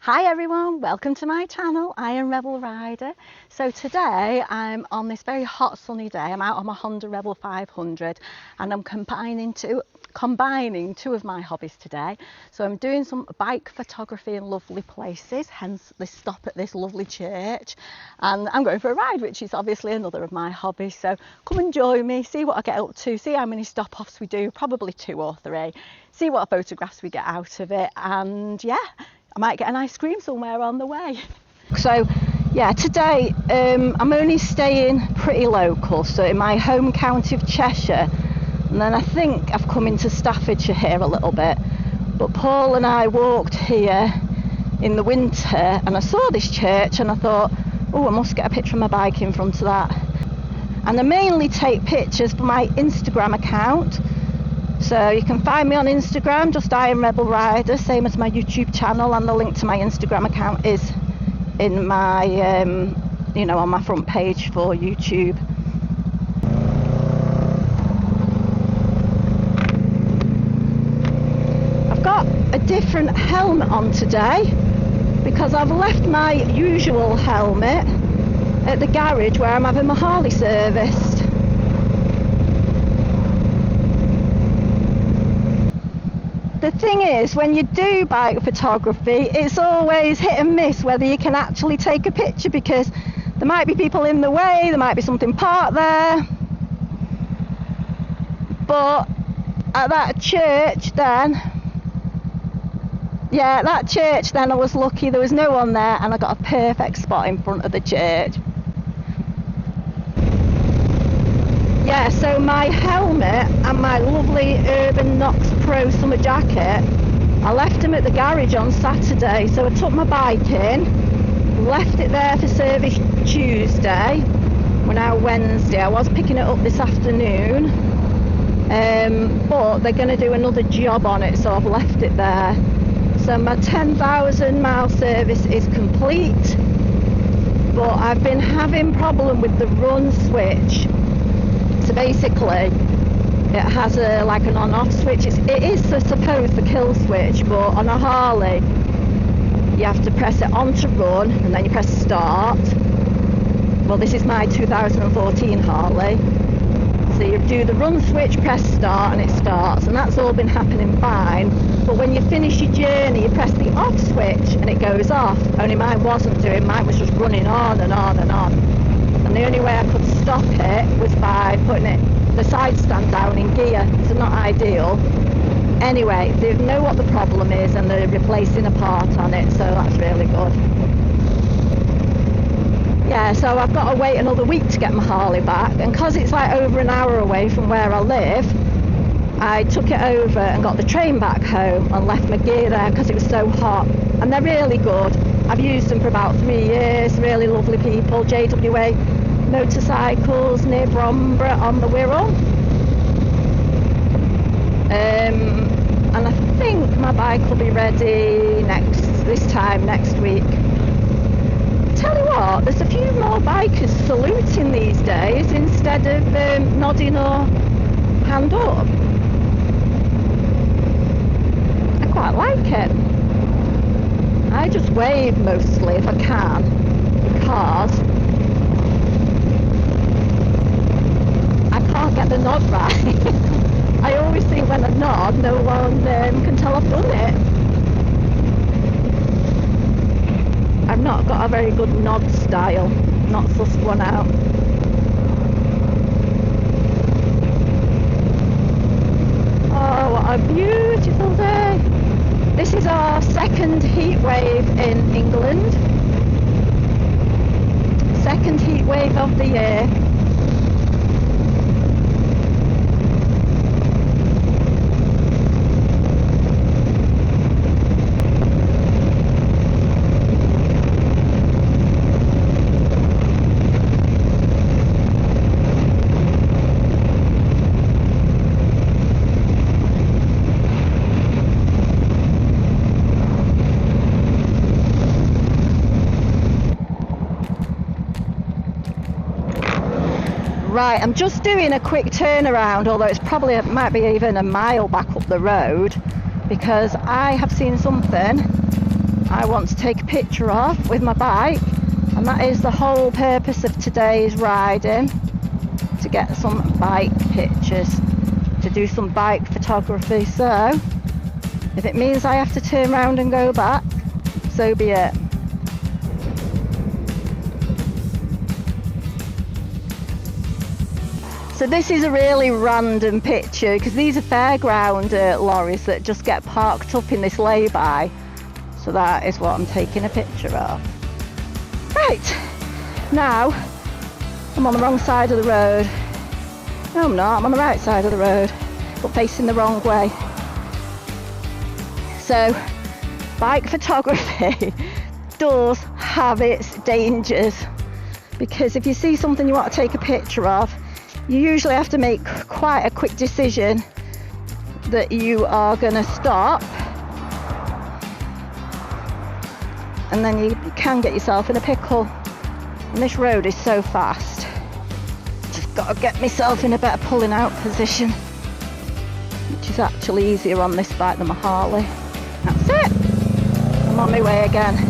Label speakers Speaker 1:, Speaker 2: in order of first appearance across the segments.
Speaker 1: Hi everyone, welcome to my channel. I am Rebel Rider. So today I'm on this very hot sunny day. I'm out on my Honda Rebel 500 and I'm combining two of my hobbies today. So I'm doing some bike photography in lovely places, hence this stop at this lovely church, and I'm going for a ride, which is obviously another of my hobbies. So come and join me, see what I get up to, see how many stop-offs we do, probably 2 or 3, see what photographs we get out of it, and yeah, I might get an ice cream somewhere on the way. So yeah, today I'm only staying pretty local, so in my home county of Cheshire, and then I think I've come into Staffordshire here a little bit. But Paul and I walked here in the winter and I saw this church and I thought, oh, I must get a picture of my bike in front of that. And I mainly take pictures for my Instagram account. So you can find me on Instagram, just I am Rebel Rider, same as my YouTube channel, and the link to my Instagram account is in my, on my front page for YouTube. I've got a different helmet on today because I've left my usual helmet at the garage where I'm having my Harley serviced. The thing is, when you do bike photography, it's always hit and miss whether you can actually take a picture, because there might be people in the way, there might be something parked there. But at that church then, I was lucky, there was no one there and I got a perfect spot in front of the church. Yeah, so my helmet and my lovely Urban Knox Pro summer jacket, I left them at the garage on Saturday. So I took my bike in, left it there for service Tuesday. We're now Wednesday. I was picking it up this afternoon, but they're going to do another job on it, so I've left it there. So my 10,000 mile service is complete, but I've been having problem with the run switch. So basically, it has like an on-off switch. It is supposed the kill switch, but on a Harley, you have to press it on to run, and then you press start. Well, this is my 2014 Harley. So you do the run switch, press start, and it starts, and that's all been happening fine. But when you finish your journey, you press the off switch, and it goes off. Only mine wasn't doing. Mine was just running on and on and on. And the only way I could stop it was by putting the side stand down in gear. So not ideal. Anyway, they know what the problem is and they're replacing a part on it, so that's really good. Yeah, so I've got to wait another week to get my Harley back, and because it's like over an hour away from where I live, I took it over and got the train back home and left my gear there because it was so hot. And they're really good. I've used them for about 3 years, really lovely people. JWA Motorcycles near Bromborough on the Wirral. And I think my bike will be ready this time next week. Tell you what, there's a few more bikers saluting these days instead of nodding or hand up. I quite like it. I just wave mostly if I can, because I can't get the nod right. I always think when I nod, no one can tell I've done it. I've not got a very good nod style, not sussed one out. Oh, what a beautiful day. This is our second heat wave in England. Second heat wave of the year. Right, I'm just doing a quick turnaround, although it might be even a mile back up the road, because I have seen something I want to take a picture of with my bike, and that is the whole purpose of today's riding, to get some bike pictures, to do some bike photography. So if it means I have to turn around and go back, so be it. So this is a really random picture because these are fairground lorries that just get parked up in this lay-by. So that is what I'm taking a picture of. Right, now I'm on the wrong side of the road. No, I'm not, I'm on the right side of the road, but facing the wrong way. So bike photography does have its dangers, because if you see something you want to take a picture of, you usually have to make quite a quick decision that you are going to stop, and then you can get yourself in a pickle. And this road is so fast, just got to get myself in a better pulling out position, which is actually easier on this bike than my Harley. That's it, I'm on my way again.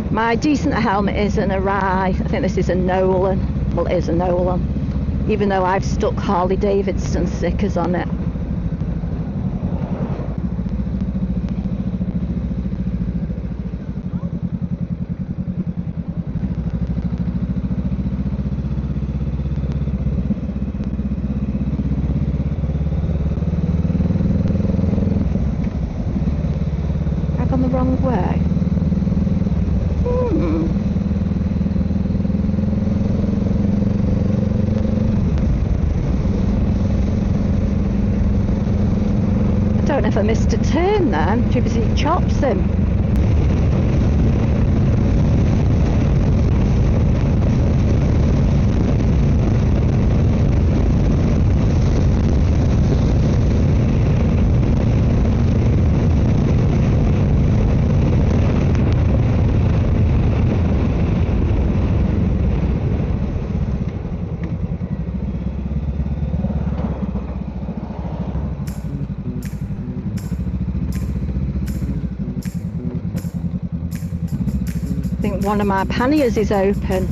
Speaker 1: My decent helmet isn't a Rye, I think this is a Nolan. Well, it is a Nolan, even though I've stuck Harley Davidson stickers on it. I've gone the wrong way. I don't know if I missed a turn then. Too busy chops him. I think one of my panniers is open.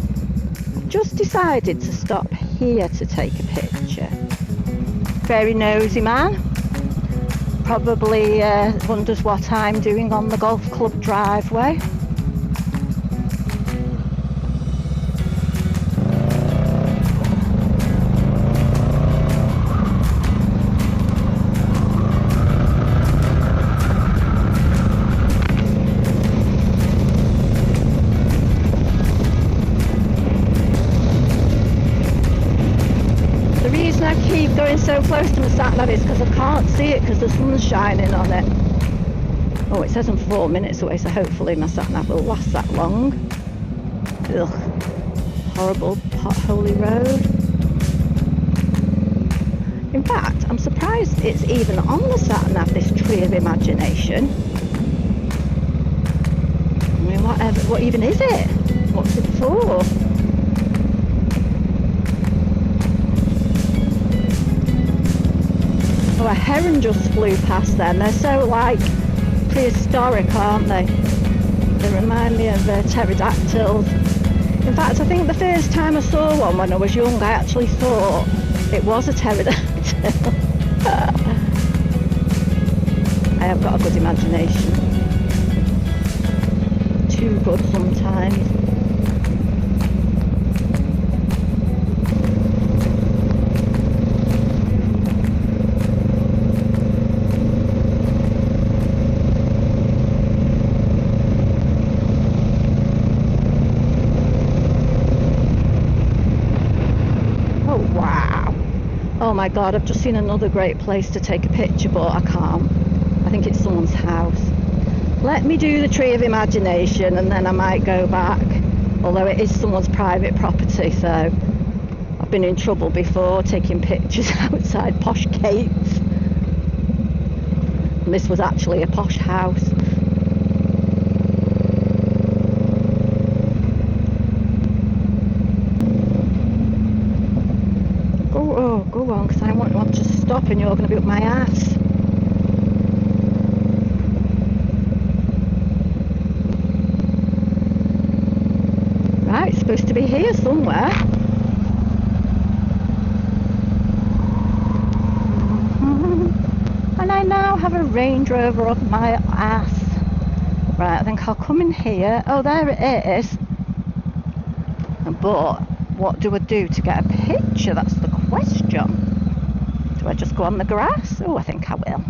Speaker 1: I've just decided to stop here to take a picture. Very nosy man. Probably wonders what I'm doing on the golf club driveway. I keep going so close to the sat-nav is because I can't see it because the sun's shining on it. Oh, it says I'm 4 minutes away, so hopefully my sat-nav will last that long. Ugh, horrible potholey road. In fact, I'm surprised it's even on the sat-nav, this tree of imagination. I mean, what even is it? What's it for? Oh, a heron just flew past them. They're so like prehistoric, aren't they? They remind me of pterodactyls. In fact, I think the first time I saw one when I was young, I actually thought it was a pterodactyl. I have got a good imagination. Too good sometimes. Oh my god, I've just seen another great place to take a picture, but I can't. I think it's someone's house. Let me do the tree of imagination and then I might go back. Although it is someone's private property, so I've been in trouble before taking pictures outside posh Kate's. And this was actually a posh house. Go on, because I won't want to stop and you're going to be up my ass. Right, it's supposed to be here somewhere. And I now have a Range Rover up my ass. Right, I think I'll come in here. Oh, there it is. But what do I do to get a picture? That's the question. Do I just go on the grass? Oh, I think I will.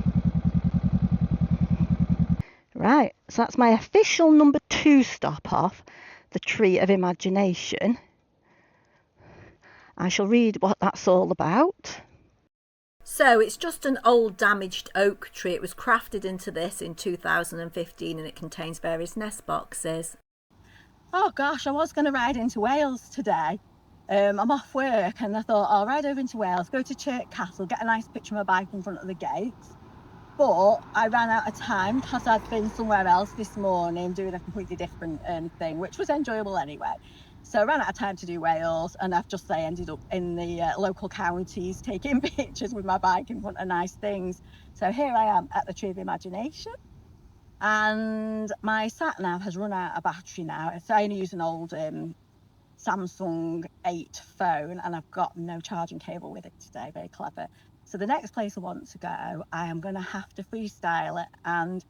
Speaker 1: Right, so that's my official number 2 stop off, the Tree of Imagination. I shall read what that's all about.
Speaker 2: So it's just an old damaged oak tree. It was crafted into this in 2015 and it contains various nest boxes.
Speaker 1: Oh gosh, I was going to ride into Wales today. I'm off work and I thought I'll ride over into Wales, go to Chirk Castle, get a nice picture of my bike in front of the gates. But I ran out of time because I'd been somewhere else this morning doing a completely different thing, which was enjoyable anyway. So I ran out of time to do Wales, and I've just ended up in the local counties taking pictures with my bike in front of nice things. So here I am at the Tree of Imagination, and my sat nav has run out of battery now. It's only use an old Samsung 8 phone, and I've got no charging cable with it today. Very clever. So the next place I want to go, I am going to have to freestyle it, and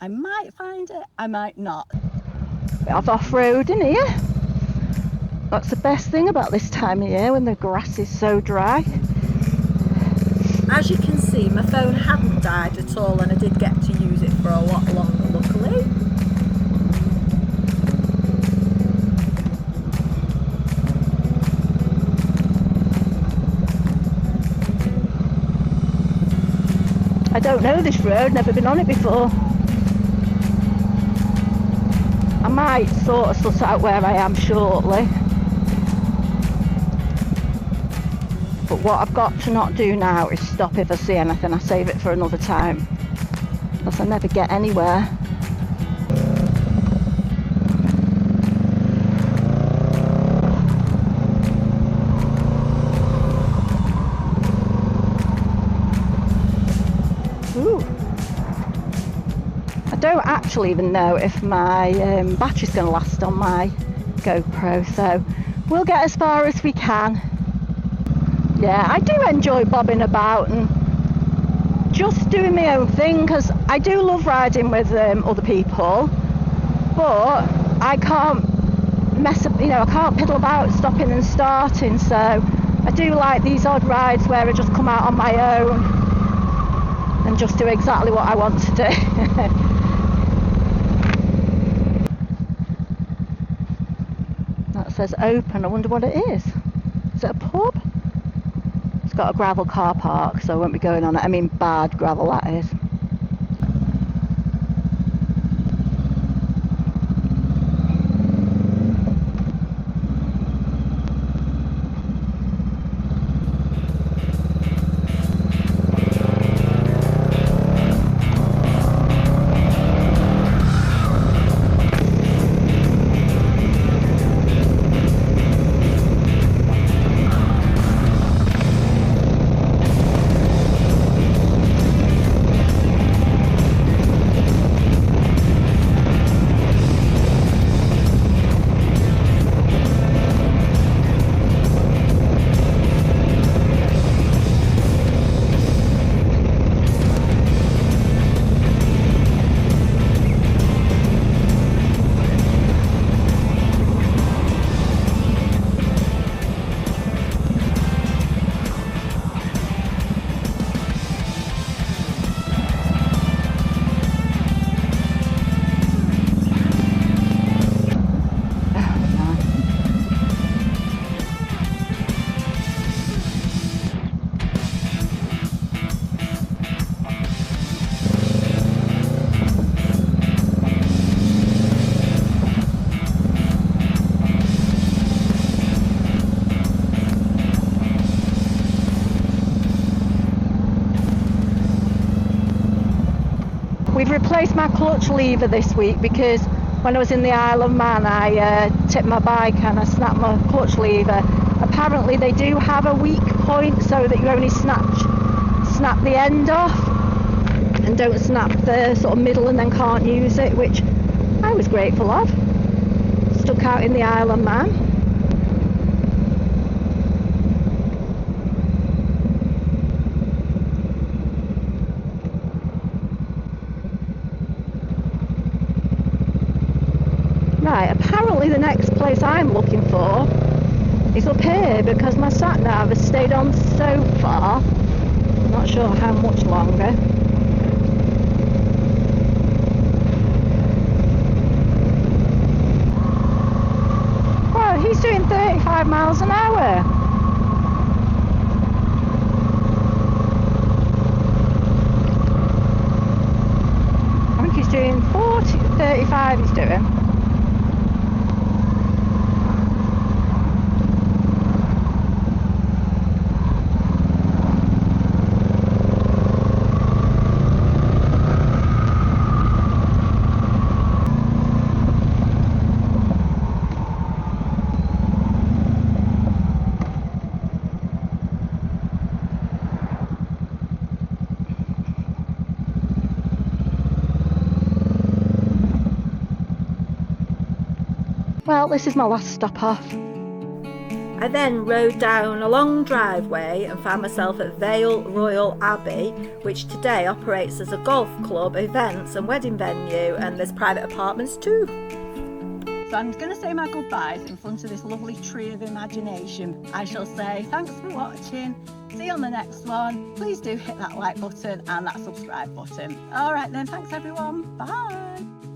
Speaker 1: I might find it, I might not. Bit of off-road in here. That's the best thing about this time of year when the grass is so dry.
Speaker 2: As you can see, my phone hadn't died at all and I did get to use it for a lot longer, luckily.
Speaker 1: I don't know this road, never been on it before. I might sort of suss out where I am shortly. But what I've got to not do now is stop if I see anything. I save it for another time, because I never get anywhere. Ooh. I don't actually even know if my battery's going to last on my GoPro, so we'll get as far as we can. Yeah, I do enjoy bobbing about and just doing my own thing, because I do love riding with other people, but I can't mess up, I can't piddle about stopping and starting, so I do like these odd rides where I just come out on my own and just do exactly what I want to do. That says open. I wonder what it is. Is it a pub? It's got a gravel car park, so I won't be going on it. I mean bad gravel, that is. replaced my clutch lever this week because when I was in the Isle of Man I tipped my bike and I snapped my clutch lever. Apparently they do have a weak point so that you only snap the end off and don't snap the sort of middle and then can't use it, which I was grateful of. Stuck out in the Isle of Man. Right, apparently the next place I'm looking for is up here because my sat nav has stayed on so far. I'm not sure how much longer. Well, he's doing 35 miles an hour. I think he's doing 35 he's doing. Well, this is my last stop off.
Speaker 2: I then rode down a long driveway and found myself at Vale Royal Abbey, which today operates as a golf club, events and wedding venue, and there's private apartments too.
Speaker 1: So I'm going to say my goodbyes in front of this lovely tree of imagination. I shall say thanks for watching. See you on the next one. Please do hit that like button and that subscribe button. All right then, thanks everyone. Bye.